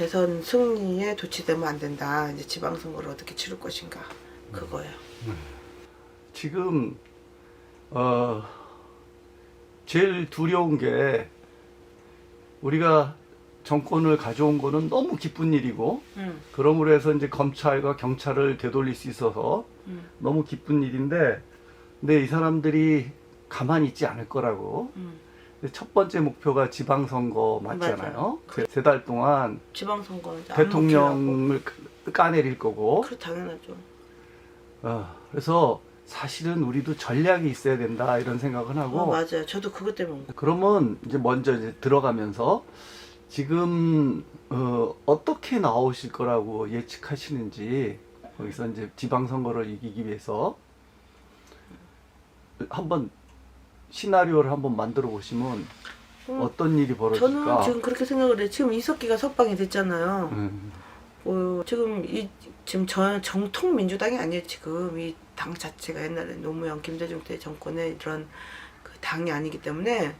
대선 승리에 도취되면 안 된다. 이제 지방선거를 어떻게 치를 것인가 그거예요. 지금 제일 두려운 게 우리가 정권을 가져온 거는 너무 기쁜 일이고 그러므로 해서 이제 검찰과 경찰을 되돌릴 수 있어서 너무 기쁜 일인데 근데 이 사람들이 가만히 있지 않을 거라고. 근데 첫 번째 목표가 지방선거 맞잖아요. 세 달 동안 지방선거 대통령을 까내릴 거고. 그 당연하죠. 그래서 사실은 우리도 전략이 있어야 된다 이런 생각은 하고. 맞아요. 저도 그것 때문에 온 거예요. 그러면 이제 먼저 이제 들어가면서 지금 어떻게 나오실 거라고 예측하시는지 거기서 이제 지방선거를 이기기 위해서 한번 시나리오를 한번 만들어 보시면 어떤 일이 벌어질까? 저는 지금 그렇게 생각을 해요. 지금 이석기가 석방이 됐잖아요. 지금 지금 정통 민주당이 아니에요. 지금 이 당 자체가 옛날에 노무현 김대중 때 정권의 이런 그 당이 아니기 때문에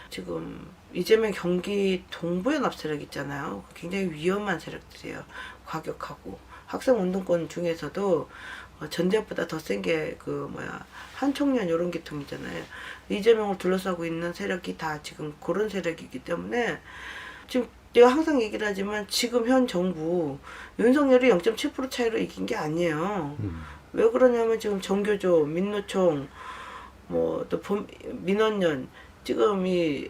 지금 이재명 경기 동부연합 세력 있잖아요. 굉장히 위험한 세력들이에요. 과격하고 학생 운동권 중에서도 전대협보다 더 센 게 그 한총련 이런 계통이잖아요. 이재명을 둘러싸고 있는 세력이 다 지금 그런 세력이기 때문에 지금 내가 항상 얘기를 하지만 지금 현 정부 윤석열이 0.7% 차이로 이긴 게 아니에요. 왜 그러냐면 지금 정교조, 민노총, 또 민원연 지금 이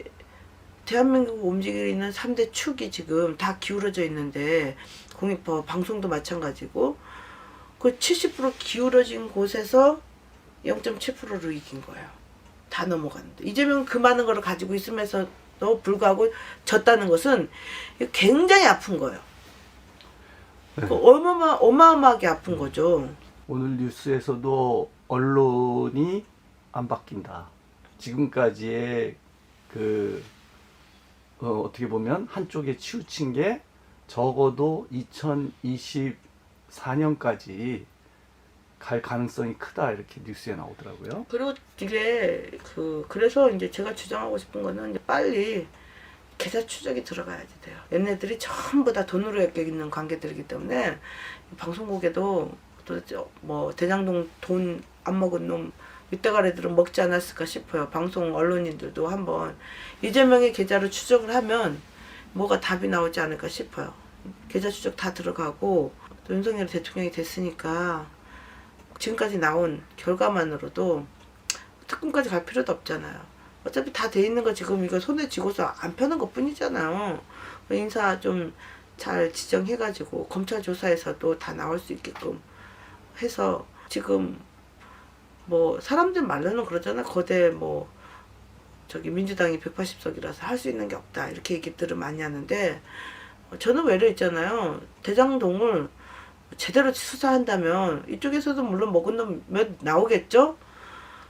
대한민국 움직이는 3대 축이 지금 다 기울어져 있는데 공익법 방송도 마찬가지고 그 70% 기울어진 곳에서 0.7%로 이긴 거예요. 다 넘어갔는데 이재명 그 많은 걸 가지고 있으면서도 불구하고 졌다는 것은 굉장히 아픈 거예요. 네. 어마어마하게 아픈 거죠. 오늘 뉴스에서도 언론이 안 바뀐다. 지금까지의 어떻게 보면 한쪽에 치우친 게 적어도 2024년까지 갈 가능성이 크다 이렇게 뉴스에 나오더라고요. 그리고 이게 그래서 이제 제가 주장하고 싶은 거는 이제 빨리 계좌 추적이 들어가야지 돼요. 얘네들이 전부 다 돈으로 엮여있는 관계들이기 때문에 방송국에도 도대체 대장동 돈 안 먹은 놈 윗대가리들은 먹지 않았을까 싶어요. 방송 언론인들도 한번 이재명의 계좌를 추적을 하면 뭐가 답이 나오지 않을까 싶어요. 계좌 추적 다 들어가고 또 윤석열 대통령이 됐으니까 지금까지 나온 결과만으로도 특검까지 갈 필요도 없잖아요. 어차피 다 돼 있는 거 지금 이거 손에 쥐고서 안 펴는 것 뿐이잖아요. 인사 좀 잘 지정해가지고 검찰 조사에서도 다 나올 수 있게끔 해서 지금 사람들 말로는 그러잖아. 거대 민주당이 180석이라서 할 수 있는 게 없다 이렇게 얘기들을 많이 하는데 저는 외려 있잖아요. 대장동을 제대로 수사한다면 이쪽에서도 물론 먹은 놈 몇 나오겠죠?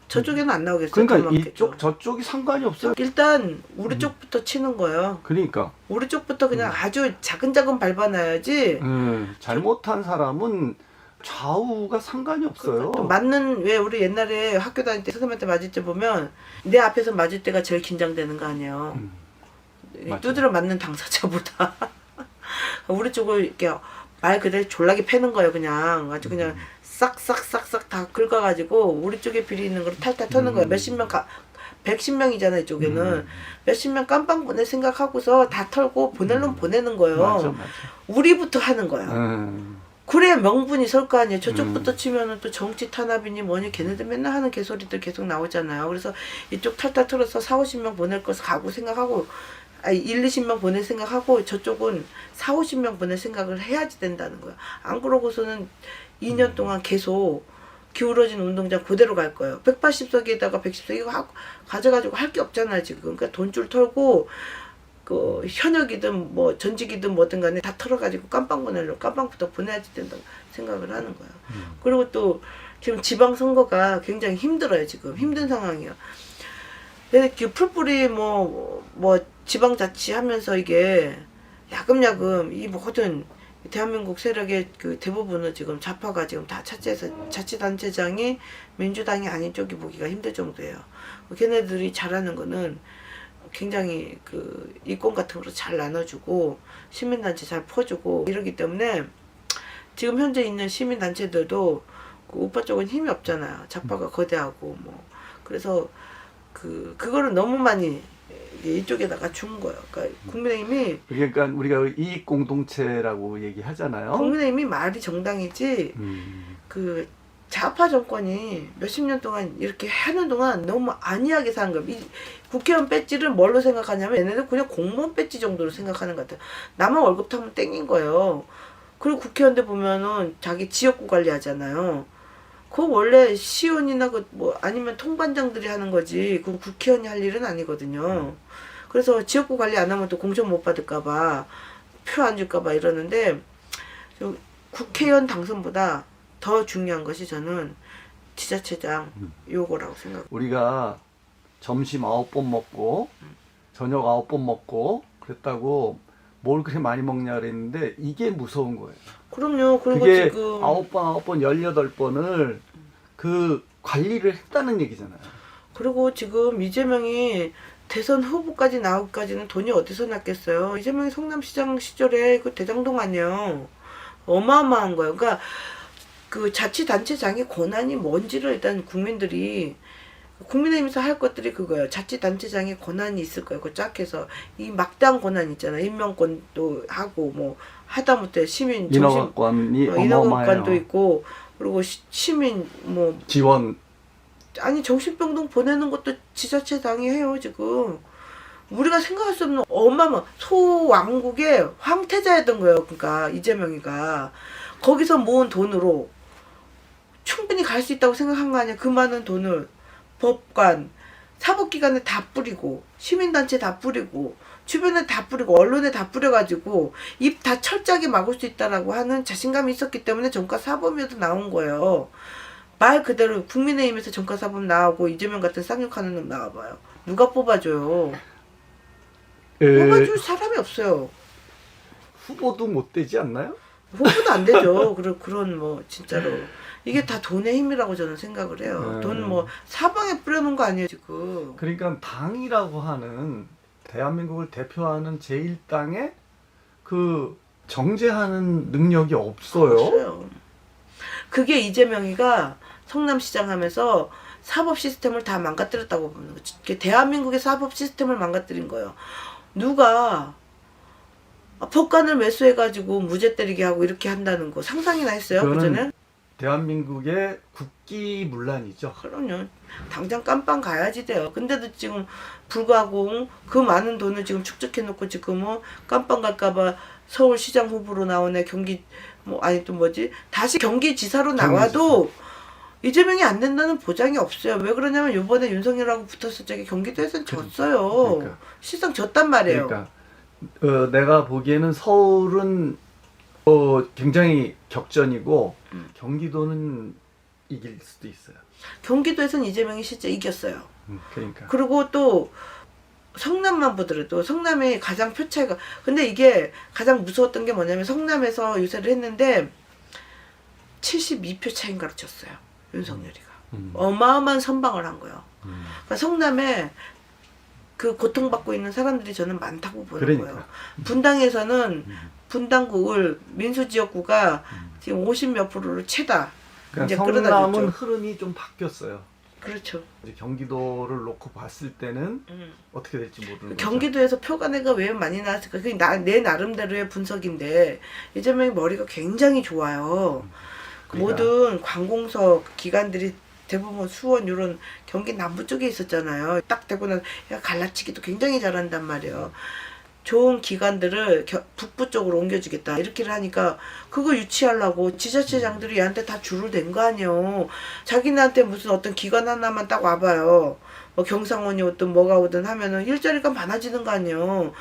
저쪽에는 안 나오겠어요. 그러니까 이쪽 저쪽이 상관이 없어요. 일단 우리 쪽부터 치는 거예요. 그러니까 우리 쪽부터 그냥 아주 자근자근 밟아놔야지. 잘못한 사람은 좌우가 상관이 없어요. 또 왜 우리 옛날에 학교 다닐 때 선생님한테 맞을 때 보면 내 앞에서 맞을 때가 제일 긴장되는 거 아니에요. 두드려 맞는 당사자보다 우리 쪽을 이렇게 말 그대로 졸라게 패는 거예요. 그냥 아주 그냥 싹싹싹싹 다 긁어가지고 우리 쪽에 비리 있는 걸 탈탈 터는 거예요. 몇십 명 110명이잖아 이쪽에는. 몇십 명 깜빵 보낼 생각하고서 다 털고 보낼 놈 보내는 거예요. 맞아. 우리부터 하는 거예요. 그래야 명분이 설 거 아니에요. 저쪽부터 치면은 또 정치 탄압이니 뭐니 걔네들 맨날 하는 개소리들 계속 나오잖아요. 그래서 이쪽 탈탈 털어서 40-50명 보낼 거 가고 생각하고 1-20명 보낼 생각하고 저쪽은 40-50명 보낼 생각을 해야지 된다는 거야. 안 그러고서는 2년 동안 계속 기울어진 운동장 그대로 갈 거예요. 180석에다가 110석 이거 가져가지고 할 게 없잖아요 지금. 그러니까 돈줄 털고 현역이든 전직이든 뭐든 간에 다 털어가지고 깜빵부터 보내야지 된다고 생각을 하는 거예요. 그리고 또 지금 지방선거가 굉장히 힘들어요. 지금 힘든 상황이에요. 근데 풀뿌리 지방자치 하면서 이게 야금야금 이 모든 대한민국 세력의 대부분은 지금 좌파가 지금 다 차지해서 자치단체장이 민주당이 아닌 쪽이 보기가 힘들 정도예요. 걔네들이 잘하는 거는 굉장히 그 이권 같은 거로 잘 나눠주고 시민단체 잘 퍼주고 이러기 때문에 지금 현재 있는 시민단체들도 그 우파 쪽은 힘이 없잖아요. 좌파가 거대하고 뭐 그래서 그거를 너무 많이 이쪽에다가 준 거예요. 그러니까 국민의힘이 그러니까 우리가 이익 공동체라고 얘기하잖아요. 국민의힘이 말이 정당이지 그 좌파 정권이 몇십 년 동안 이렇게 하는 동안 너무 안이하게 산 거예요. 이 국회의원 배지를 뭘로 생각하냐면 얘네들 그냥 공무원 배지 정도로 생각하는 것 같아요. 나만 월급 타면 땡긴 거예요. 그리고 국회의원들 보면은 자기 지역구 관리하잖아요. 그거 원래 시의원이나 뭐 아니면 통반장들이 하는 거지 그 국회의원이 할 일은 아니거든요. 그래서 지역구 관리 안 하면 또 공천 못 받을까봐 표 안 줄까봐 이러는데 국회의원 당선보다 더 중요한 것이 저는 지자체장 요거라고 생각합니다. 우리가 점심 9번 먹고 저녁 9번 먹고 그랬다고 뭘 그렇게 많이 먹냐 그랬는데 이게 무서운 거예요. 그럼요. 그리고 그게 지금 9번 18번을 그 관리를 했다는 얘기잖아요. 그리고 지금 이재명이 대선 후보까지 나오기까지는 돈이 어디서 났겠어요. 이재명이 성남시장 시절에 그 대장동 아니에요. 어마어마한 거예요. 그러니까 그 자치단체장의 권한이 뭔지를 일단 국민의힘에서 할 것들이 그거예요. 자치단체장의 권한이 있을 거예요. 그 쫙 해서 이 막대한 권한 있잖아요. 임명권도 하고 뭐 하다못해 시민 인허가권이 어마어마해요. 인허가권도 있고 그리고 시민 뭐 지원 아니 정신병동 보내는 것도 지자체장이 해요 지금. 우리가 생각할 수 없는 어마어마 소왕국의 황태자였던 거예요. 그러니까 이재명이가 거기서 모은 돈으로 충분히 갈 수 있다고 생각한 거 아니야. 그 많은 돈을 법관, 사법기관에 다 뿌리고 시민단체 다 뿌리고 주변에 다 뿌리고 언론에 다 뿌려가지고 입 다 철저하게 막을 수 있다라고 하는 자신감이 있었기 때문에 전과사범에도 나온 거예요. 말 그대로 국민의힘에서 전과사범 나오고 이재명 같은 쌍욕하는 놈 나와봐요. 누가 뽑아줘요. 뽑아줄 사람이 없어요. 후보도 못 되지 않나요? 후보도 안 되죠. 그런 뭐 진짜로 이게 다 돈의 힘이라고 저는 생각을 해요. 돈 뭐 사방에 뿌려놓은 거 아니에요 지금. 그러니까 당이라고 하는 대한민국을 대표하는 제1당의 그 정제하는 능력이 없어요. 그게 이재명이가 성남시장 하면서 사법 시스템을 다 망가뜨렸다고 보는 거지. 대한민국의 사법 시스템을 망가뜨린 거예요. 누가 법관을 매수해가지고 무죄 때리게 하고 이렇게 한다는 거 상상이나 했어요? 그전에? 대한민국의 국기문란이죠. 그럼요. 당장 깜빵 가야지 돼요. 근데도 지금 불구하고 그 많은 돈을 지금 축적해놓고 지금 깜빵 갈까봐 서울시장 후보로 나오네. 경기 뭐 아니 또 뭐지? 다시 경기지사로 나와도 이재명이 안 된다는 보장이 없어요. 왜 그러냐면 이번에 윤석열하고 붙었을 적에 경기도에서는 졌어요. 그러니까. 실상 졌단 말이에요. 그러니까 내가 보기에는 서울은 굉장히 격전이고 경기도는 이길 수도 있어요. 경기도에서는 이재명이 실제 이겼어요. 그러니까. 그리고 또 성남만 보더라도 성남이 가장 표 차이가 근데 이게 가장 무서웠던 게 뭐냐면 성남에서 유세를 했는데 72표 차인가로 쳤어요. 윤석열이가. 어마어마한 선방을 한 거예요. 그러니까 성남에 그 고통받고 있는 사람들이 저는 많다고 보는 거예요. 분당에서는 분당구 민수지역구가 지금 50몇 프로를 채다. 그러니까 성남은 흐름이 좀 바뀌었어요. 그렇죠. 이제 경기도를 놓고 봤을 때는 어떻게 될지 모르는 경기도에서 표가 내가 왜 많이 나왔을까? 그게 내 나름대로의 분석인데 이재명이 머리가 굉장히 좋아요. 그러니까. 모든 관공서 기관들이 대부분 수원 이런 경기 남부 쪽에 있었잖아요. 딱 되고 나서 갈라치기도 굉장히 잘한단 말이에요. 좋은 기관들을 북부 쪽으로 옮겨주겠다 이렇게 하니까 그거 유치하려고 지자체장들이 얘한테 다 줄을 댄 거 아니에요. 자기네한테 무슨 어떤 기관 하나만 딱 와봐요. 뭐 경상원이 오든 뭐가 오든 하면은 일자리가 많아지는 거 아니에요.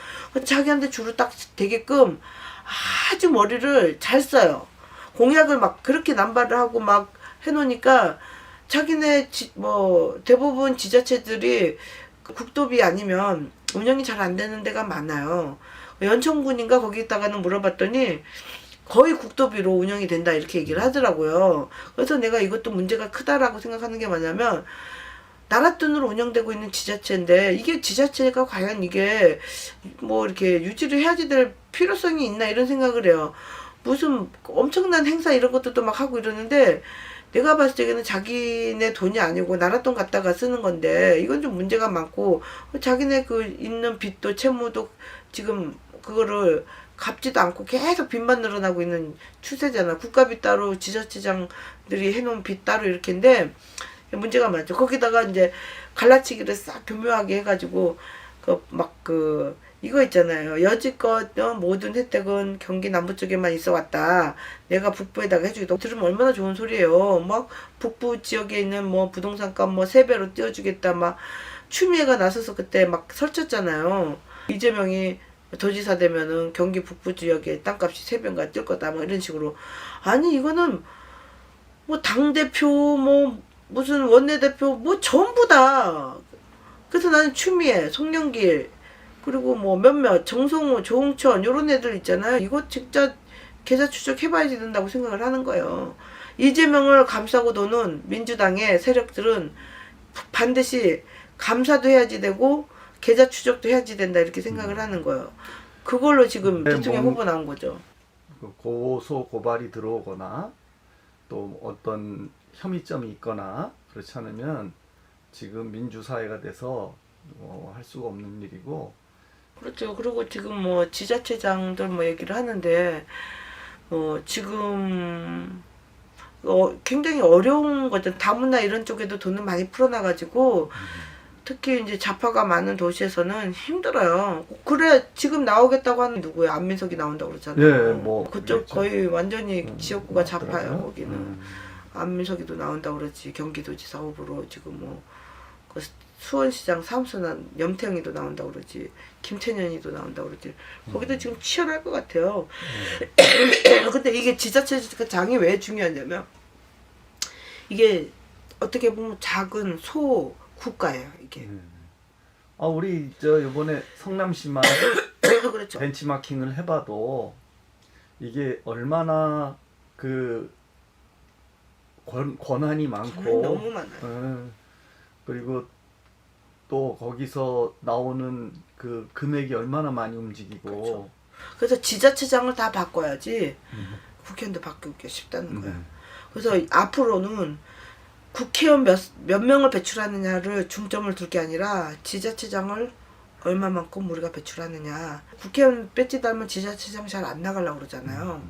자기한테 줄을 딱 대게끔 아주 머리를 잘 써요. 공약을 막 그렇게 남발을 하고 막 해놓으니까 자기네 뭐 대부분 지자체들이 국도비 아니면 운영이 잘 안 되는 데가 많아요. 연천군인가 거기다가는 물어봤더니 거의 국도비로 운영이 된다 이렇게 얘기를 하더라고요. 그래서 내가 이것도 문제가 크다라고 생각하는 게 뭐냐면 나라 돈으로 운영되고 있는 지자체인데 이게 지자체가 과연 이게 뭐 이렇게 유지를 해야지 될 필요성이 있나 이런 생각을 해요. 무슨 엄청난 행사 이런 것도 또 막 하고 이러는데 내가 봤을 때는 자기네 돈이 아니고 나라 돈 갖다가 쓰는 건데 이건 좀 문제가 많고 자기네 그 있는 빚도 채무도 지금 그거를 갚지도 않고 계속 빚만 늘어나고 있는 추세잖아. 국가빚 따로 지자체장들이 해놓은 빚 따로 이렇게인데 문제가 많죠. 거기다가 이제 갈라치기를 싹 교묘하게 해가지고 이거 있잖아요. 여지껏 모든 혜택은 경기 남부 쪽에만 있어 왔다. 내가 북부에다가 해주겠다. 들으면 얼마나 좋은 소리예요. 막 북부 지역에 있는 뭐 부동산값 뭐 3배로 띄워주겠다. 막 추미애가 나서서 그때 막 설쳤잖아요. 이재명이 도지사 되면은 경기 북부 지역에 땅값이 3배인가 뛸 거다. 뭐 이런 식으로. 아니 이거는 뭐 당대표 뭐 무슨 원내대표 뭐 전부 다. 그래서 나는 추미애, 송영길 그리고 뭐 몇몇 정성호, 조홍천 요런 애들 있잖아요. 이거 진짜 계좌 추적해봐야지 된다고 생각을 하는 거예요. 이재명을 감싸고 노는 민주당의 세력들은 반드시 감사도 해야지 되고 계좌 추적도 해야지 된다 이렇게 생각을 하는 거예요. 그걸로 지금 대통령 후보 나온 거죠. 고소 고발이 들어오거나 또 어떤 혐의점이 있거나 그렇지 않으면 지금 민주사회가 돼서 할 수가 없는 일이고. 그렇죠. 그리고 지금 뭐 지자체장들 뭐 얘기를 하는데 지금 굉장히 어려운 거죠. 다문화 이런 쪽에도 돈을 많이 풀어놔가지고 특히 이제 좌파가 많은 도시에서는 힘들어요. 그래 지금 나오겠다고 하는 누구예요? 안민석이 나온다고 그러잖아요. 예, 뭐 그쪽 그랬죠. 거의 완전히 지역구가 좌파예요. 거기는 음. 안민석이도 나온다고 그러지. 경기도지사 후보로 지금 그 수원시장 사무소는 염태영이도 나온다고 그러지. 김태년이도 나온다고 그러지. 거기도 지금 치열할 것 같아요. 근데 이게 지자체장이 왜 중요하냐면 이게 어떻게 보면 작은 소 국가예요. 이게. 우리 이번에 성남시만 그렇죠. 벤치마킹을 해봐도 이게 얼마나 그 권한이 많고 너무 많아요. 그리고 또 거기서 나오는 그 금액이 얼마나 많이 움직이고. 그렇죠. 그래서 지자체장을 다 바꿔야지 국회의원도 바꾸기가 쉽다는 거예요. 그래서 앞으로는 국회의원 몇 명을 배출하느냐를 중점을 둘 게 아니라 지자체장을 얼마만큼 우리가 배출하느냐. 국회의원 배지 달면 지자체장 잘 안 나가려고 그러잖아요.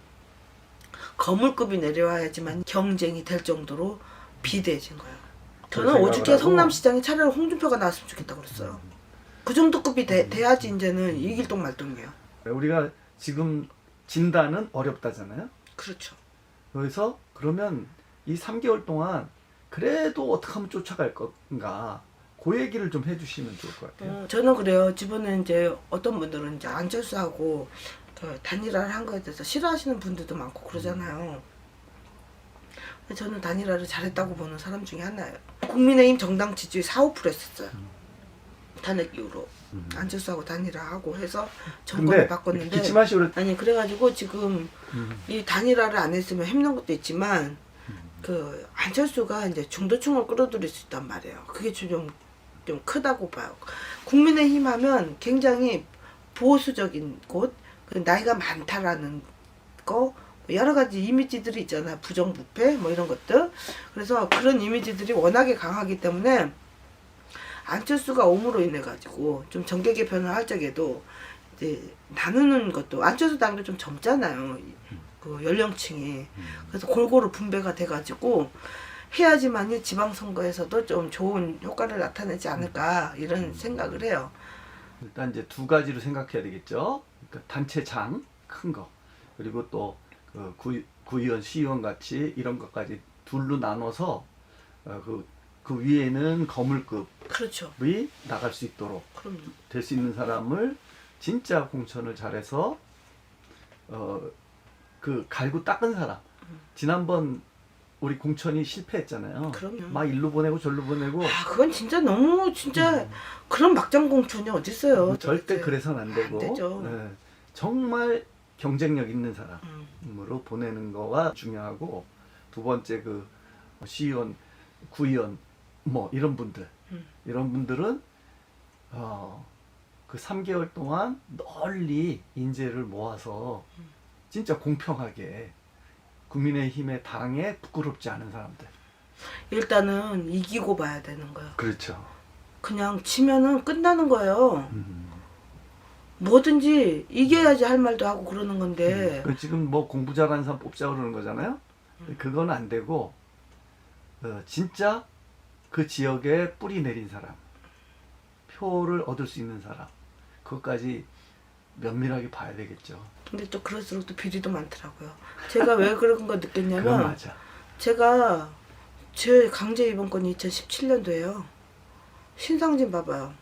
거물급이 내려와야지만 경쟁이 될 정도로 비대해진 거예요. 저는 오죽해 성남시장이 차라리 홍준표가 나왔으면 좋겠다고 그랬어요. 그 정도 급이 돼야지 이제는 이길동 말동이에요. 우리가 지금 진단은 어렵다잖아요. 그렇죠. 그래서 그러면 이 3개월 동안 그래도 어떻게 하면 쫓아갈 건가, 그 얘기를 좀 해주시면 좋을 것 같아요. 저는 그래요. 집안에 이제 어떤 분들은 이제 안철수하고 단일화를 한 거에 대해서 싫어하시는 분들도 많고 그러잖아요. 저는 단일화를 잘했다고 보는 사람 중에 하나예요. 국민의힘 정당 지지율 4~5% 했었어요. 탄핵 이후로 안철수하고 단일화하고 해서 정권을 바꿨는데 기침하시고 아니 그래가지고 지금 이 단일화를 안 했으면 힘든 것도 있지만 그 안철수가 이제 중도층을 끌어들일 수 있단 말이에요. 그게 좀 크다고 봐요. 국민의힘 하면 굉장히 보수적인 곳, 나이가 많다라는 거, 여러 가지 이미지들이 있잖아요. 부정부패 뭐 이런 것들. 그래서 그런 이미지들이 워낙에 강하기 때문에 안철수가 옴으로 인해 가지고 좀 정계 개편을 할 적에도 이제 나누는 것도 안철수 당도 좀 젊잖아요. 그 연령층이. 그래서 골고루 분배가 돼 가지고 해야지만이 지방선거에서도 좀 좋은 효과를 나타내지 않을까 이런 생각을 해요. 일단 이제 두 가지로 생각해야 되겠죠. 그러니까 단체장 큰 거, 그리고 또 구의원, 시의원 같이 이런 것까지 둘로 나눠서 그 위에는 거물급이 그렇죠. 나갈 수 있도록 그럼요. 될 수 있는 사람을 진짜 공천을 잘해서 그 갈고 닦은 사람. 지난번 우리 공천이 실패했잖아요. 그럼요. 막 일로 보내고 절로 보내고. 그건 진짜 너무 진짜 그런 막장 공천이 어딨어요. 절대 그래서는 안 되고. 안 되죠. 네, 정말 경쟁력 있는 사람으로 보내는 거가 중요하고, 두 번째 그 시의원, 구의원 뭐 이런 분들 이런 분들은 그 3개월 동안 널리 인재를 모아서 진짜 공평하게 국민의힘의 당에 부끄럽지 않은 사람들. 일단은 이기고 봐야 되는 거예요. 그렇죠. 그냥 지면은 끝나는 거예요. 뭐든지 이겨야지 할 말도 하고 그러는 건데. 지금 뭐 공부 잘하는 사람 뽑자 그러는 거잖아요. 그건 안 되고 진짜 그 지역에 뿌리 내린 사람, 표를 얻을 수 있는 사람, 그것까지 면밀하게 봐야 되겠죠. 근데 또 그럴수록 또 비리도 많더라고요. 제가 왜 그런 거 그건 느꼈냐면 맞아. 제가 제 강제 입원권이 2017년도에요. 신상진 봐봐요.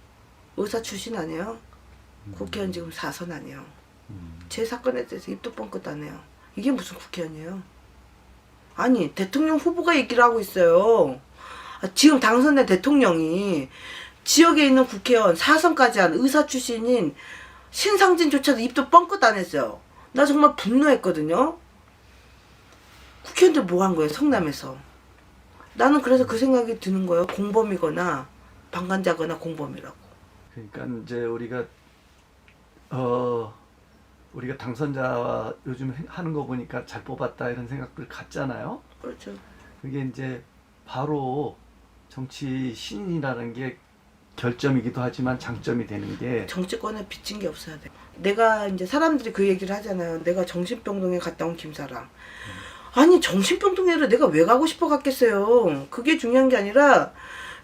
의사 출신 아니에요. 국회의원 지금 4선 아니에요. 제 사건에 대해서 입도 뻥끗 안 해요. 이게 무슨 국회의원이에요? 아니 대통령 후보가 얘기를 하고 있어요. 지금 당선된 대통령이 지역에 있는 국회의원 4선까지 한 의사 출신인 신상진조차도 입도 뻥끗 안 했어요. 나 정말 분노했거든요. 국회의원들 뭐 한 거예요, 성남에서. 나는 그래서 그 생각이 드는 거예요. 공범이거나 방관자거나 공범이라고. 그러니까 이제 우리가 당선자 요즘 하는 거 보니까 잘 뽑았다 이런 생각들 갖잖아요. 그렇죠. 그게 이제 바로 정치 신인이라는 게 결점이기도 하지만 장점이 되는 게 정치권에 비친 게 없어야 돼. 내가 이제 사람들이 그 얘기를 하잖아요. 내가 정신병동에 갔다 온 김사랑. 아니 정신병동에를 내가 왜 가고 싶어 갔겠어요. 그게 중요한 게 아니라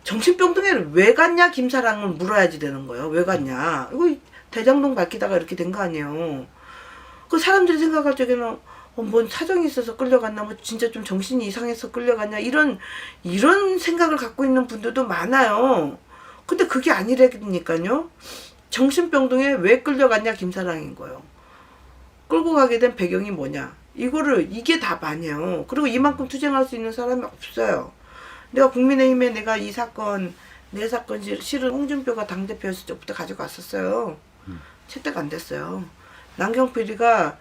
정신병동에를 왜 갔냐 김사랑을 물어야지 되는 거예요. 왜 갔냐. 이거 대장동 밝히다가 이렇게 된 거 아니에요. 그 사람들이 생각할 적에는 뭔 사정이 있어서 끌려갔나, 뭐 진짜 좀 정신이 이상해서 끌려갔냐, 이런 생각을 갖고 있는 분들도 많아요. 근데 그게 아니라니까요. 정신병동에 왜 끌려갔냐 김사랑인 거예요. 끌고 가게 된 배경이 뭐냐, 이게 답아니에요. 그리고 이만큼 투쟁할 수 있는 사람이 없어요. 내가 국민의힘에 내가 이 사건, 내 사건 실은 홍준표가 당대표였을 때부터 가져갔었어요. 채택 안 됐어요. 남경필이가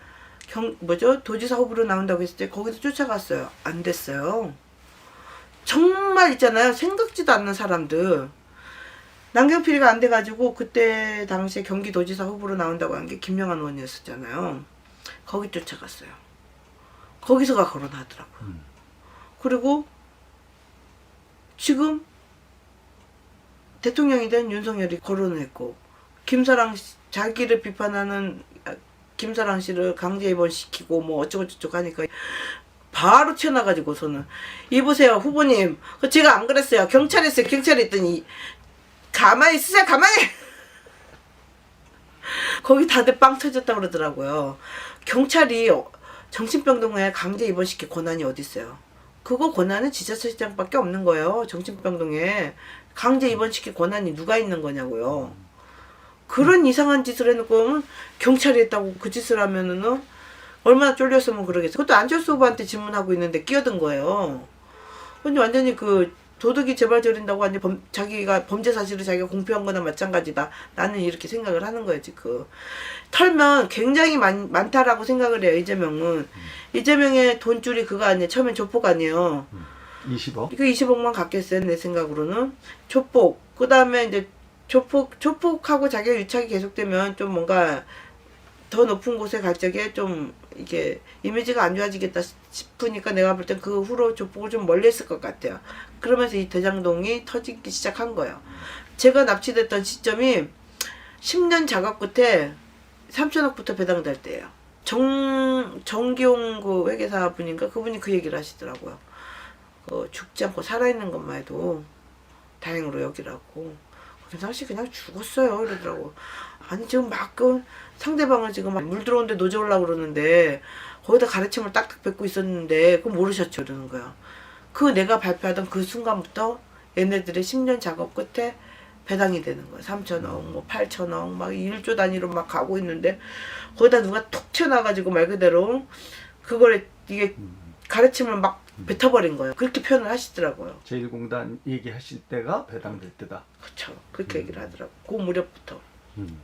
도지사 후보로 나온다고 했을 때 거기서 쫓아갔어요. 안 됐어요. 정말 있잖아요. 생각지도 않는 사람들. 남경필이가 안 돼가지고 그때 당시에 경기도지사 후보로 나온다고 한 게 김영환 의원이었었잖아요. 거기 쫓아갔어요. 거기서가 거론하더라고요. 그리고 지금 대통령이 된 윤석열이 거론을 했고, 자기를 비판하는 김사랑 씨를 강제 입원시키고 뭐 어쩌고저쩌고 하니까 바로 튀어나가지고서는 이보세요 후보님, 제가 안 그랬어요. 경찰이 했어요. 경찰이 했더니 가만히 있으세요. 가만히. 거기 다들 빵 터졌다고 그러더라고요. 경찰이 정신병동에 강제 입원시킬 권한이 어디 있어요. 그거 권한은 지자체장밖에 없는 거예요. 정신병동에 강제 입원시킬 권한이 누가 있는 거냐고요. 그런 이상한 짓을 해놓고 경찰이 했다고 그 짓을 하면은 얼마나 쫄렸으면 그러겠어요. 그것도 안철수 후보한테 질문하고 있는데 끼어든 거예요. 근데 완전히 그 도덕이 재발저린다고 완전 자기가 범죄 사실을 자기가 공표한 거나 마찬가지다. 나는 이렇게 생각을 하는 거예요, 지금. 털면 굉장히 많다라고 생각을 해요, 이재명은. 이재명의 돈줄이 그거 아니에요. 처음엔 조폭 아니에요. 20억? 그 20억만 갖겠어요, 내 생각으로는. 조폭. 그 다음에 이제 조폭하고 자기가 유착이 계속되면 좀 뭔가 더 높은 곳에 갈 적에 좀 이게 이미지가 안 좋아지겠다 싶으니까 내가 볼 땐 그 후로 조폭을 좀 멀리 했을 것 같아요. 그러면서 이 대장동이 터지기 시작한 거예요. 제가 납치됐던 시점이 10년 작업 끝에 3천억부터 배당될 때예요. 정기용 그 회계사 분인가 그분이 그 얘기를 하시더라고요. 죽지 않고 살아있는 것만 해도 다행으로 여기라고. 김상씨 그냥 죽었어요 이러더라고. 아니 지금 막 그 상대방을 지금 물 들어오는데 노져오려고 그러는데 거기다 가르침을 딱딱 뱉고 있었는데 그거 모르셨죠 이러는 거야. 그 내가 발표하던 그 순간부터 얘네들의 10년 작업 끝에 배당이 되는 거야. 3천억 뭐 8천억 막 1조 단위로 막 가고 있는데 거기다 누가 툭 튀어나와가지고 말 그대로 그걸 이게 가르침을 막 뱉어버린 거예요. 그렇게 표현을 하시더라고요. 제1공단 얘기하실 때가 배당될 때다. 그렇죠. 그렇게 얘기를 하더라고. 그 무렵부터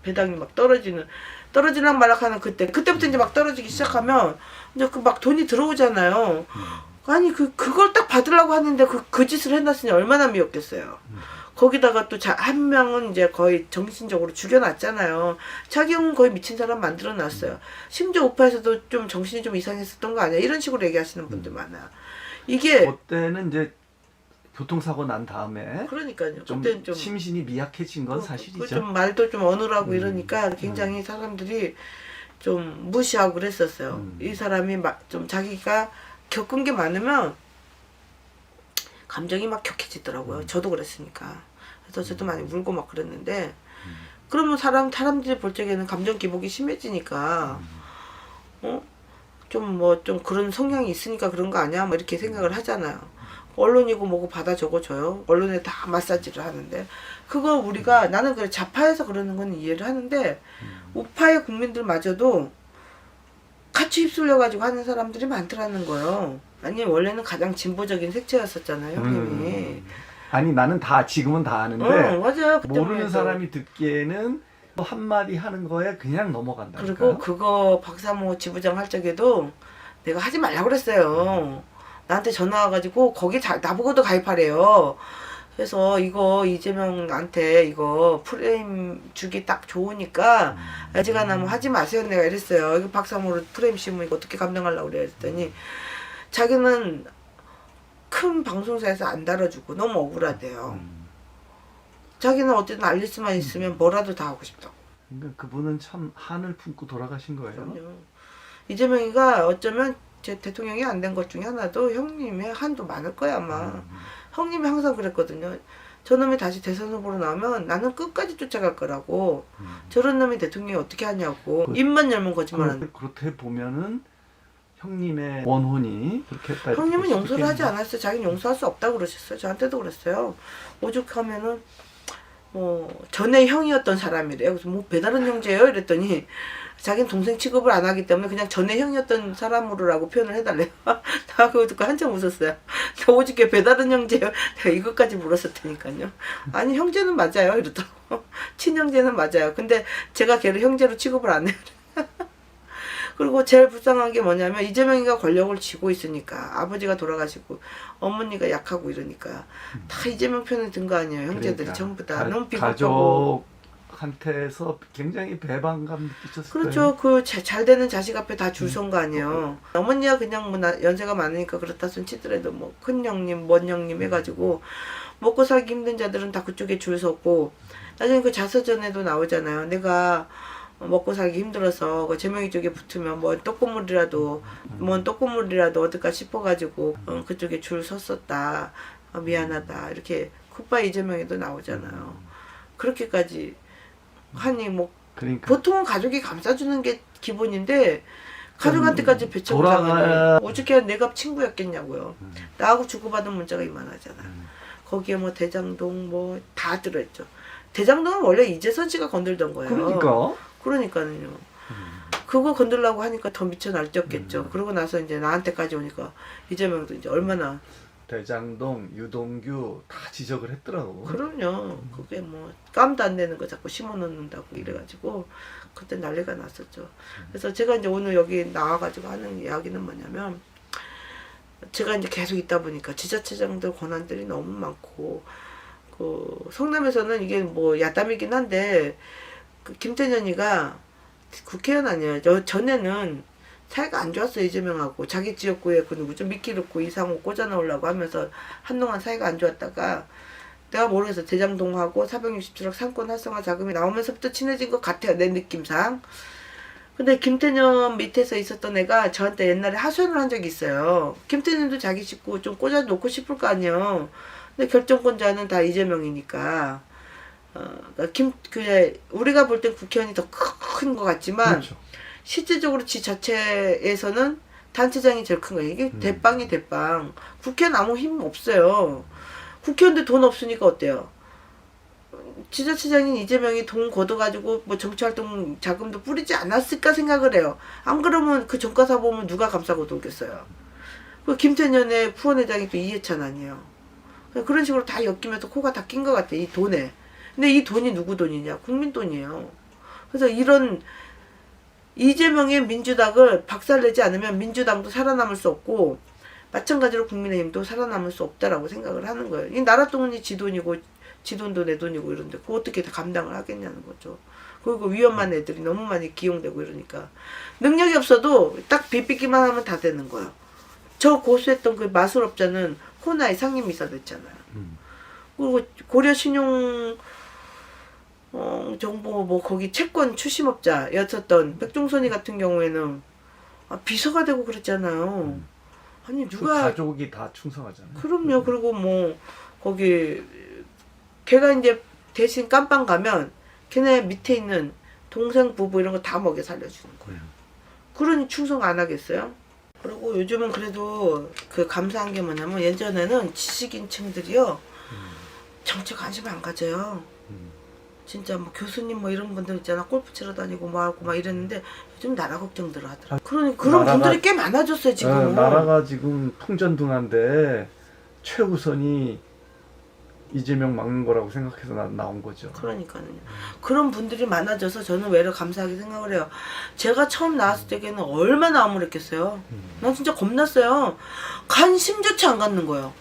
배당이 막 떨어지랑 말락하는 그때부터 이제 막 떨어지기 시작하면 이제 그 막 돈이 들어오잖아요. 아니 그걸 딱 받으려고 하는데 그 짓을 해놨으니 얼마나 미웠겠어요. 거기다가 또 한 명은 이제 거의 정신적으로 죽여놨잖아요. 자기 형은 거의 미친 사람 만들어놨어요. 심지어 우파에서도 좀 정신이 좀 이상했었던 거 아니야? 이런 식으로 얘기하시는 분들 많아요. 이게 그때는 이제 교통사고 난 다음에 그러니까요. 좀 그때는 좀 심신이 미약해진 건 사실이죠. 좀 말도 좀 어눌하고 이러니까 굉장히 사람들이 좀 무시하고 그랬었어요. 이 사람이 좀 자기가 겪은 게 많으면 감정이 막 격해지더라고요. 저도 그랬으니까. 그래서 저도 많이 울고 막 그랬는데 그러면 사람들이 볼 적에는 감정 기복이 심해지니까 좀 좀 그런 성향이 있으니까 그런 거 아니야? 뭐 이렇게 생각을 하잖아요. 언론이고 뭐고 받아 적어줘요. 언론에 다 마사지를 하는데 그거 우리가 나는 그래 좌파에서 그러는 건 이해를 하는데 우파의 국민들마저도 같이 휩쓸려 가지고 하는 사람들이 많더라는 거예요. 아니 원래는 가장 진보적인 색채였었잖아요, 형님이. 아니 나는 다 지금은 다 아는데 맞아요. 모르는 사람이 듣기에는 뭐 한마디 하는 거에 그냥 넘어간다니까요. 그리고 그거 박사모 지부장 할 적에도 내가 하지 말라고 그랬어요. 나한테 전화 와가지고 거기 나보고도 가입하래요. 그래서 이거 이재명한테 이거 프레임 주기 딱 좋으니까 애지간하면 하지 마세요. 내가 이랬어요. 이거 박사모로 프레임 씌우면 이거 어떻게 감당하려고 그래 했더니 자기는 큰 방송사에서 안 다뤄주고 너무 억울하대요. 자기는 어쨌든 알릴 수만 있으면 뭐라도 다 하고 싶다고. 그러니까 그분은 참 한을 품고 돌아가신 거예요. 그럼요. 이재명이가 어쩌면 제 대통령이 안 된 것 중에 하나도 형님의 한도 많을 거야 아마. 형님이 항상 그랬거든요. 저놈이 다시 대선 후보로 나오면 나는 끝까지 쫓아갈 거라고. 저런 놈이 대통령이 어떻게 하냐고. 입만 열면 거짓말하는. 그렇게 보면은 형님의 원혼이 그렇게 했다. 형님은 용서를 하지 않았어요. 자기는 용서할 수 없다고 그러셨어요. 저한테도 그랬어요. 오죽하면은 전에 형이었던 사람이래요. 그래서 뭐 배다른 형제예요? 이랬더니 자기는 동생 취급을 안 하기 때문에 그냥 전에 형이었던 사람으로라고 표현을 해달래요. 나 그거 듣고 한참 웃었어요. 나 오죽게 배다른 형제예요? 내가 이것까지 물었을 테니까요. 아니 형제는 맞아요. 이러더라고. 친형제는 맞아요. 근데 제가 걔를 형제로 취급을 안 해요. 그리고 제일 불쌍한 게 뭐냐면 이재명이가 권력을 쥐고 있으니까 아버지가 돌아가시고 어머니가 약하고 이러니까 다 이재명 편에 든 거 아니에요. 형제들이 그러니까. 전부 다 너무 비겁하고 가족한테서 굉장히 배반감 느끼셨을 그렇죠. 그 잘 되는 자식 앞에 다 줄 선 거 아니에요. 어머니가 그냥 뭐 연세가 많으니까 그렇다 손 치더라도 뭐 큰 형님, 먼 형님 해가지고 먹고 살기 힘든 자들은 다 그쪽에 줄 섰고 나중에 그 자서전에도 나오잖아요. 내가 먹고 살기 힘들어서 그 재명이 쪽에 붙으면 뭐 떡고물이라도 얻을까 싶어가지고 그쪽에 줄 섰었다. 미안하다. 이렇게 굿바이 이재명에도 나오잖아요. 그렇게까지 하니 뭐 그러니까. 보통은 가족이 감싸주는 게 기본인데 가족한테까지 배척을 오죽해 내가 친구였겠냐고요. 나하고 주고받은 문자가 이만하잖아요. 거기에 뭐 대장동 뭐 다 들어있죠. 대장동은 원래 이재선 씨가 건들던 거예요. 그러니까요. 그거 건들라고 하니까 더 미쳐 날뛰었겠죠. 그러고 나서 이제 나한테까지 오니까 이재명도 이제 얼마나 대장동, 유동규 다 지적을 했더라고. 그럼요. 그게 뭐 깜도 안 되는 거 자꾸 심어놓는다고 이래가지고 그때 난리가 났었죠. 그래서 제가 이제 오늘 여기 나와가지고 하는 이야기는 뭐냐면 제가 이제 계속 있다 보니까 지자체장들 권한들이 너무 많고 그 성남에서는 이게 뭐 야담이긴 한데 그 김태년이가 국회의원 아니에요. 전에는 사이가 안 좋았어요. 이재명하고 자기 지역구에 그 누구죠? 미키르코 이상호 꽂아넣으려고 하면서 한동안 사이가 안 좋았다가 내가 모르겠어. 대장동하고 467억 상권 활성화 자금이 나오면서부터 친해진 것 같아요. 내 느낌상. 근데 김태년 밑에서 있었던 애가 저한테 옛날에 하소연을 한 적이 있어요. 김태년도 자기 식구 좀 꽂아놓고 싶을 거 아니에요. 근데 결정권자는 다 이재명이니까. 우리가 볼 땐 국회의원이 더 큰 것 같지만 그렇죠. 실제적으로 지 자체에서는 단체장이 제일 큰 거예요. 이게 대빵이 대빵. 국회의원 아무 힘 없어요. 국회의원들 돈 없으니까 어때요? 지자체장인 이재명이 돈 걷어가지고 뭐 정치활동 자금도 뿌리지 않았을까 생각을 해요. 안 그러면 그 전과사 보면 누가 감싸고 돌겠어요. 그 김태년의 후원회장이 또 이해찬 아니에요. 그런 식으로 다 엮이면서 코가 다 낀 것 같아. 이 돈에. 근데 이 돈이 누구 돈이냐? 국민 돈이에요. 그래서 이런 이재명의 민주당을 박살내지 않으면 민주당도 살아남을 수 없고 마찬가지로 국민의힘도 살아남을 수 없다라고 생각을 하는 거예요. 이 나라 돈이 지 돈이고 지 돈도 내 돈이고 이런데 그거 어떻게 다 감당을 하겠냐는 거죠. 그리고 위험한 애들이 너무 많이 기용되고 이러니까 능력이 없어도 딱 비비기만 하면 다 되는 거예요. 저 고수했던 그 마술업자는 호나의 상임이사 됐잖아요. 그리고 고려 신용 정보 뭐 거기 채권 추심업자였었던 백종선이 같은 경우에는 비서가 되고 그랬잖아요. 아니 그 누가 가족이 다 충성하잖아요. 그럼요. 그리고 뭐 거기 걔가 이제 대신 깜빵 가면 걔네 밑에 있는 동생 부부 이런 거 다 먹여 살려주는 거예요. 그러니 충성 안 하겠어요? 그리고 요즘은 그래도 그 감사한 게 뭐냐면 예전에는 지식인층들이요 정치 관심 안 가져요. 진짜 뭐 교수님 뭐 이런 분들 있잖아 골프 치러 다니고 뭐 하고 막 이랬는데 요즘 나라 걱정들 하더라. 그러니 그런 분들이 꽤 많아졌어요 지금. 나라가 지금 통전등한데 최우선이 이재명 막는 거라고 생각해서 나온 거죠. 그러니까요. 그런 분들이 많아져서 저는 외려 감사하게 생각을 해요. 제가 처음 나왔을 때에는 얼마나 암울했겠어요. 난 진짜 겁났어요. 관심조차 안 갖는 거예요.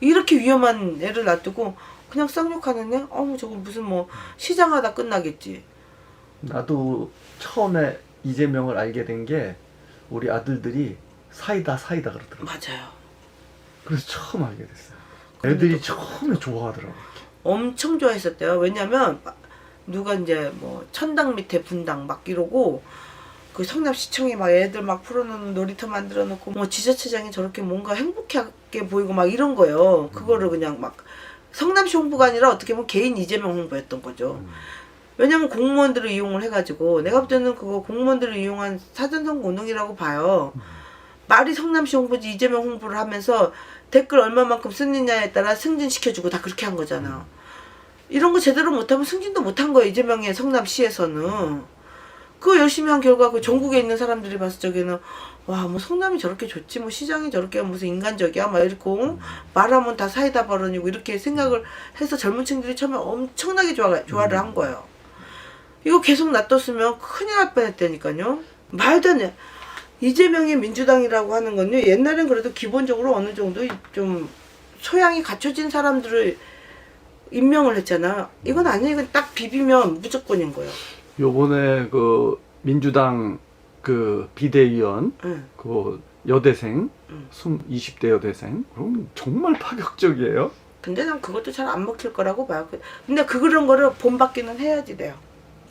이렇게 위험한 애를 놔두고 그냥 쌍욕하는 애? 저거 무슨 뭐 시장하다 끝나겠지. 나도 처음에 이재명을 알게 된 게 우리 아들들이 사이다 그러더라고요. 맞아요. 그래서 처음 알게 됐어요. 애들이 처음에 좋아하더라고요. 엄청 좋아했었대요. 왜냐면 누가 이제 뭐 천당 밑에 분당 막 이러고 그 성남시청에 막 애들 막 풀어놓는 놀이터 만들어 놓고 뭐 지자체장이 저렇게 뭔가 행복하게 보이고 막 이런 거예요. 그거를 그냥 막 성남시 홍보가 아니라 어떻게 보면 개인 이재명 홍보였던 거죠. 왜냐면 공무원들을 이용을 해가지고 내가 볼 때는 그거 공무원들을 이용한 사전선거 운동이라고 봐요. 말이 성남시 홍보지 이재명 홍보를 하면서 댓글 얼마만큼 쓰느냐에 따라 승진시켜주고 다 그렇게 한 거잖아. 이런 거 제대로 못하면 승진도 못한 거예요. 이재명의 성남시에서는. 그거 열심히 한 결과 그 전국에 있는 사람들이 봤을 적에는 와 뭐 성남이 저렇게 좋지 뭐 시장이 저렇게 무슨 인간적이야 막 이렇게 말하면 다 사이다 발언이고 이렇게 생각을 해서 젊은 층들이 처음에 엄청나게 좋아를 한 거예요. 이거 계속 놔뒀으면 큰일 날 뻔했다니까요. 말도 안 돼. 이재명이 민주당이라고 하는 건요 옛날엔 그래도 기본적으로 어느 정도 좀 소양이 갖춰진 사람들을 임명을 했잖아. 이건 아니에요. 이건 딱 비비면 무조건인 거예요. 요번에 그 민주당 그 비대위원 그 여대생 20대 여대생 그럼 정말 파격적이에요. 근데 난 그것도 잘 안 먹힐 거라고 봐요. 근데 그런 거를 본받기는 해야지 돼요.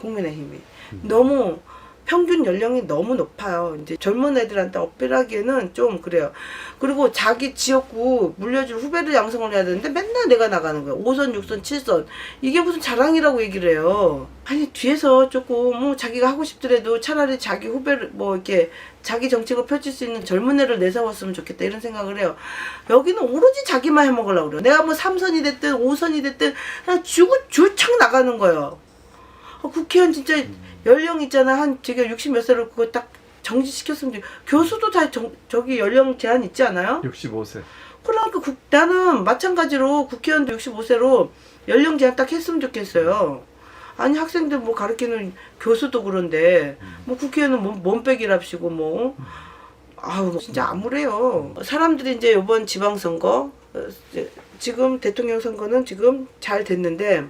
국민의힘이. 너무 평균 연령이 너무 높아요. 이제 젊은 애들한테 어필하기에는 좀 그래요. 그리고 자기 지역구 물려줄 후배를 양성을 해야 되는데 맨날 내가 나가는 거예요. 5선, 6선, 7선. 이게 무슨 자랑이라고 얘기를 해요. 아니 뒤에서 조금 뭐 자기가 하고 싶더라도 차라리 자기 후배를 뭐 이렇게 자기 정책을 펼칠 수 있는 젊은 애를 내세웠으면 좋겠다 이런 생각을 해요. 여기는 오로지 자기만 해먹으려고 그래요. 내가 뭐 3선이 됐든 5선이 됐든 그냥 주창 나가는 거예요. 국회의원 진짜 연령 있잖아. 한 제가 60 몇 살로 그거 딱 정지시켰으면 교수도 다 저기 연령 제한 있지 않아요? 65세. 그러니까 나는 마찬가지로 국회의원도 65세로 연령 제한 딱 했으면 좋겠어요. 아니 학생들 뭐 가르치는 교수도 그런데 뭐 국회의원은 몸빼기랍시고 뭐 아우 진짜 암울해요. 사람들이 이제 이번 지방선거 지금 대통령 선거는 지금 잘 됐는데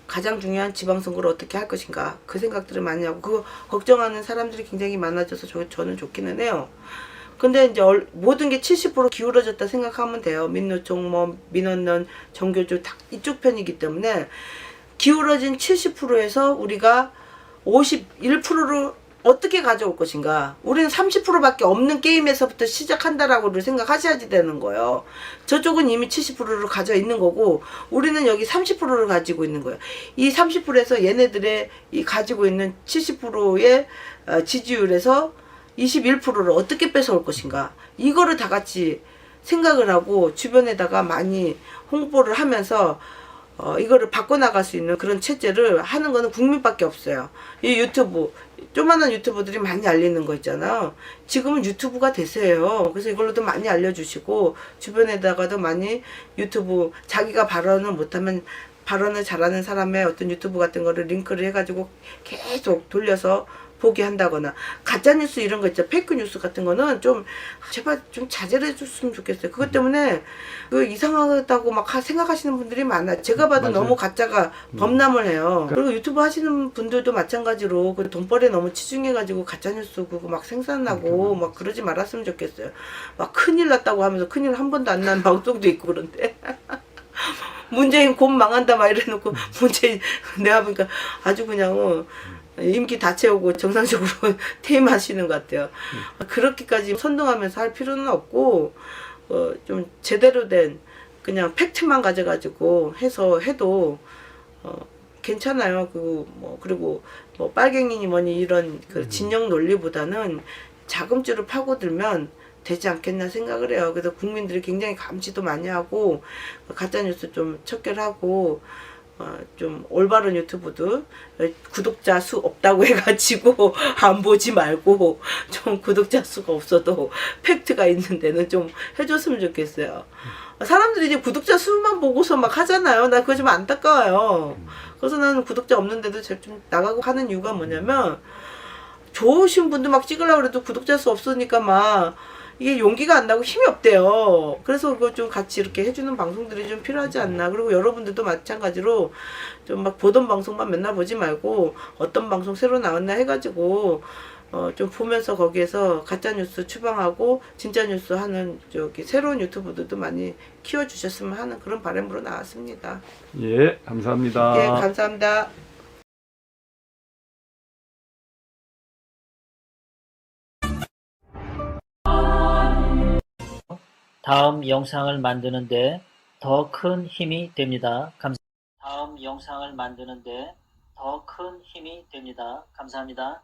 가장 중요한 지방선거를 어떻게 할 것인가 그 생각들을 많이 하고 그거 걱정하는 사람들이 굉장히 많아져서 저는 좋기는 해요. 근데 이제 모든 게 70% 기울어졌다 생각하면 돼요. 민노총, 뭐 민원론, 정교조 다 이쪽 편이기 때문에 기울어진 70%에서 우리가 51%로 어떻게 가져올 것인가. 우리는 30%밖에 없는 게임에서부터 시작한다라고를 생각하셔야지 되는 거예요. 저쪽은 이미 70%를 가져 있는 거고 우리는 여기 30%를 가지고 있는 거예요. 이 30%에서 얘네들의 이 가지고 있는 70%의 지지율에서 21%를 어떻게 뺏어올 것인가. 이거를 다 같이 생각을 하고 주변에다가 많이 홍보를 하면서 이거를 바꿔나갈 수 있는 그런 체제를 하는 거는 국민밖에 없어요. 이 유튜브, 조만한 유튜버들이 많이 알리는 거 있잖아요. 지금은 유튜브가 대세예요. 그래서 이걸로도 많이 알려주시고 주변에다가도 많이 유튜브 자기가 발언을 못하면 발언을 잘하는 사람의 어떤 유튜브 같은 거를 링크를 해가지고 계속 돌려서 보게 한다거나 가짜 뉴스 이런 거 있죠. 페이크 뉴스 같은 거는 좀 제발 좀 자제를 해줬으면 좋겠어요. 그것 때문에 그 이상하다고 막 생각하시는 분들이 많아요. 제가 봐도 맞아요. 너무 가짜가 범람을 해요. 그리고 유튜브 하시는 분들도 마찬가지로 그 돈벌이에 너무 치중해가지고 가짜 뉴스 그거 막 생산하고 막 그러지 말았으면 좋겠어요. 막 큰일 났다고 하면서 큰일 한 번도 안 난 방송도 있고 그런데. 문재인 곧 망한다 막 이래놓고 문재인 내가 보니까 아주 그냥 임기 다 채우고 정상적으로 퇴임하시는 것 같아요. 그렇게까지 선동하면서 할 필요는 없고 좀 제대로 된 그냥 팩트만 가져가지고 해도 괜찮아요. 그리고 뭐 빨갱이니 뭐니 이런 그 진영 논리보다는 자금줄을 파고들면 되지 않겠나 생각을 해요. 그래서 국민들이 굉장히 감시도 많이 하고 가짜뉴스 좀 척결하고 좀 올바른 유튜브도 구독자 수 없다고 해가지고 안 보지 말고 좀 구독자 수가 없어도 팩트가 있는 데는 좀 해줬으면 좋겠어요. 사람들이 이제 구독자 수만 보고서 막 하잖아요. 나 그거 좀 안타까워요. 그래서 나는 구독자 없는데도 좀 나가고 하는 이유가 뭐냐면 좋으신 분도 막 찍으려고 해도 구독자 수 없으니까 막 이게 용기가 안 나고 힘이 없대요. 그래서 그거 좀 같이 이렇게 해주는 방송들이 좀 필요하지 않나. 그리고 여러분들도 마찬가지로 좀 막 보던 방송만 맨날 보지 말고 어떤 방송 새로 나왔나 해가지고 좀 보면서 거기에서 가짜 뉴스 추방하고 진짜 뉴스 하는 새로운 유튜브들도 많이 키워주셨으면 하는 그런 바람으로 나왔습니다. 예, 감사합니다. 예, 감사합니다. 다음 영상을 만드는데 더 큰 힘이 됩니다. 다음 영상을 만드는데 더 큰 힘이 됩니다. 감사합니다.